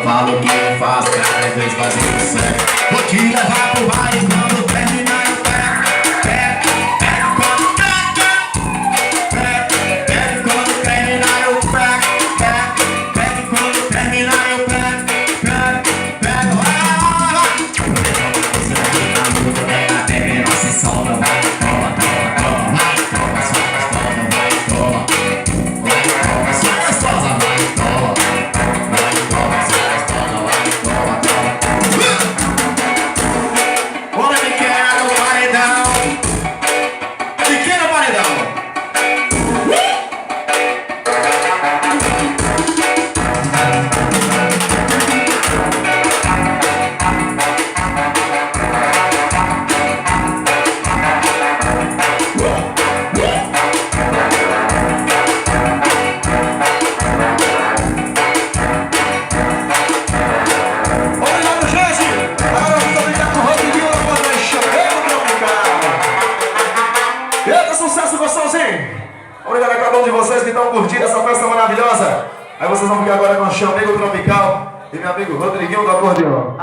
falo que eu faço, cada vez fazendo certo. Vou te levar pro baile quando terminar eu pego. Pego quando pego quando terminar eu pego. Pego quando terminar eu pego. Pego, vai. Você vai ficar muito bem na TV, não se solta, vai. Toma, vai, toma, sua gostosa, vai, toma. Vai, toma, sua gostosa, vai, toma. Vai, toma, sua gostosa, vai, toma, toma. Bora que quer no paredão. Que quer no paredão. Obrigado, gente! Agora vamos brincar com o Rodriguinho da banda Chamego Tropical. Eita, sucesso gostosinho! Obrigado a cada um de vocês que estão curtindo essa festa maravilhosa. Aí vocês vão ficar agora com o Chamego Tropical e meu amigo Rodriguinho do acordeão.